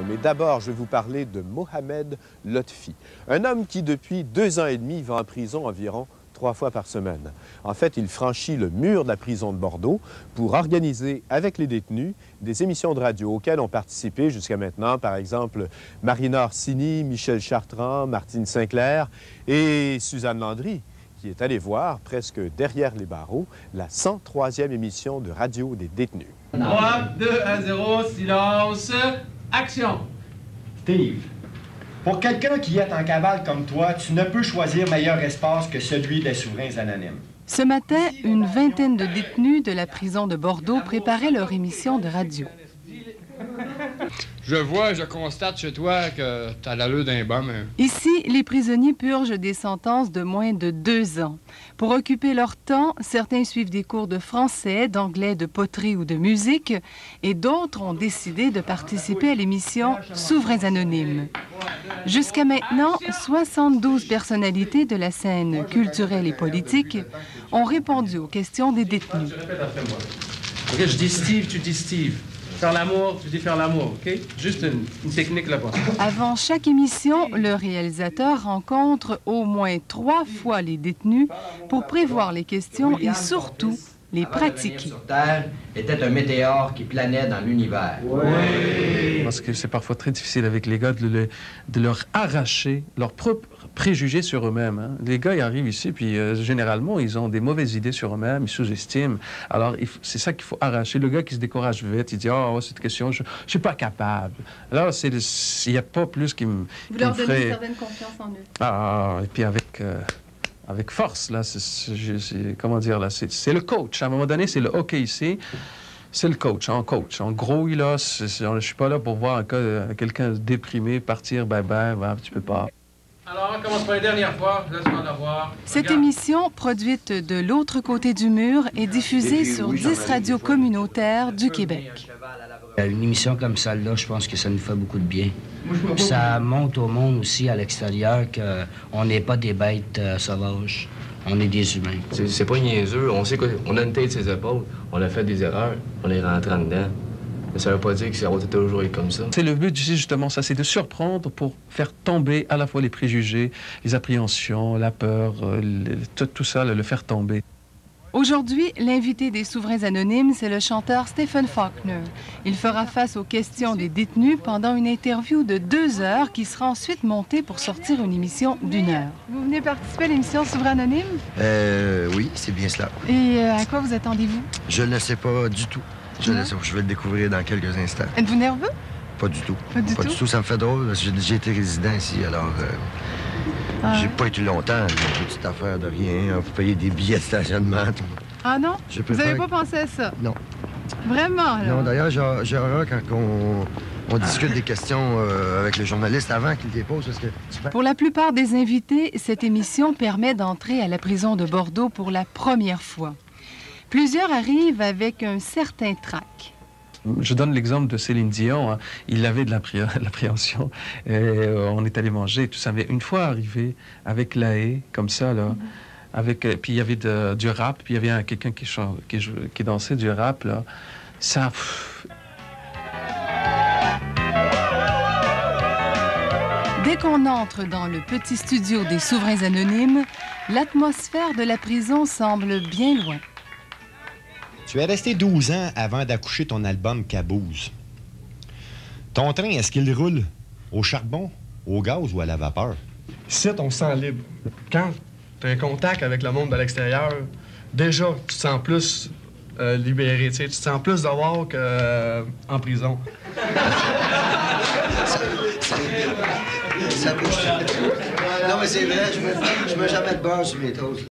Mais d'abord, je vais vous parler de Mohamed Lotfi, un homme qui, depuis 2 ans et demi, va en prison environ 3 fois par semaine. En fait, il franchit le mur de la prison de Bordeaux pour organiser avec les détenus des émissions de radio auxquelles ont participé jusqu'à maintenant, par exemple, Marina Orsini, Michel Chartrand, Martine Sinclair et Suzanne Landry, qui est allée voir, presque derrière les barreaux, la 103e émission de radio des détenus. 3, 2, 1, 0, silence, action! Steve, pour quelqu'un qui est en cavale comme toi, tu ne peux choisir meilleur espace que celui des souverains anonymes. Ce matin, une vingtaine de détenus de la prison de Bordeaux préparaient leur émission de radio. Je constate chez toi que t'as l'allure d'un bum. Ici, les prisonniers purgent des sentences de moins de 2 ans. Pour occuper leur temps, certains suivent des cours de français, d'anglais, de poterie ou de musique, et d'autres ont décidé de participer à l'émission Souverains anonymes. Jusqu'à maintenant, 72 personnalités de la scène culturelle et politique ont répondu aux questions des détenus. OK, je dis Steve, tu dis Steve. Faire l'amour, tu dis faire l'amour, OK? Juste une technique là-bas. Avant chaque émission, le réalisateur rencontre au moins 3 fois les détenus pour prévoir les questions et surtout les pratiquer. Sur Terre était un météore qui planait dans l'univers. Oui. Parce que c'est parfois très difficile avec les gars de leur arracher leurs propres préjugés sur eux-mêmes. Hein. Les gars, ils arrivent ici, puis généralement, ils ont des mauvaises idées sur eux-mêmes, ils sous-estiment. Alors, c'est ça qu'il faut arracher. Le gars qui se décourage vite, il dit « Oh, cette question, je ne suis pas capable. » Alors, il n'y a pas plus qui me Vous leur donnez une certaine confiance en eux. Ah, et puis avec force, là, comment dire, là, c'est le coach. À un moment donné, c'est le hockey ici. C'est le coach, en coach. En gros, je ne suis pas là pour voir quelqu'un déprimé partir, tu peux pas. Alors, on commence par les dernières fois. Laisse-moi la voir. Cette émission, produite de l'autre côté du mur, est diffusée sur 10 radios communautaires du Québec. Une émission comme celle-là, je pense que ça nous fait beaucoup de bien. Ça montre au monde aussi à l'extérieur qu'on n'est pas des bêtes sauvages. On est des humains. C'est pas niaiseux. On sait qu'on a une tête sur ses épaules. On a fait des erreurs. On est rentré en dedans. Mais ça veut pas dire que ça va toujours être comme ça. C'est le but ici, justement, ça, c'est de surprendre pour faire tomber à la fois les préjugés, les appréhensions, la peur, tout ça, le faire tomber. Aujourd'hui, l'invité des Souverains anonymes, c'est le chanteur Stephen Faulkner. Il fera face aux questions des détenus pendant une interview de 2 heures qui sera ensuite montée pour sortir une émission d'1 heure. Vous venez participer à l'émission Souverains anonymes? Oui, c'est bien cela. Et à quoi vous attendez-vous? Je ne sais pas du tout. Je vais le découvrir dans quelques instants. Êtes-vous nerveux? Pas du tout. Pas du tout? Ça me fait drôle parce que j'ai été résident ici, alors j'ai pas été longtemps. Une petite affaire de rien. Vous payez des billets de stationnement. Ah non? Vous n'avez pas pensé à ça? Non. Vraiment, là? Non, d'ailleurs, j'ai horreur quand on discute des questions avec les journalistes avant qu'ils les posent. Parce que... Pour la plupart des invités, cette émission permet d'entrer à la prison de Bordeaux pour la première fois. Plusieurs arrivent avec un certain trac. Je donne l'exemple de Céline Dion. Hein. Il avait de l'appréhension. On est allé manger, tout ça. Mais une fois arrivé avec la haie, comme ça, là, puis il y avait du rap, puis il y avait quelqu'un qui dansait du rap, là. Ça... Dès qu'on entre dans le petit studio des Souverains anonymes, l'atmosphère de la prison semble bien loin. Tu es resté 12 ans avant d'accoucher ton album Caboose. Ton train, est-ce qu'il roule au charbon, au gaz ou à la vapeur? Ici, on se sent libre. Quand tu as un contact avec le monde de l'extérieur, déjà, tu te sens plus libéré. Tu te sens plus devoir qu'en prison. Ça bouge. Non, mais c'est vrai, je mets jamais de beurre sur mes toasts.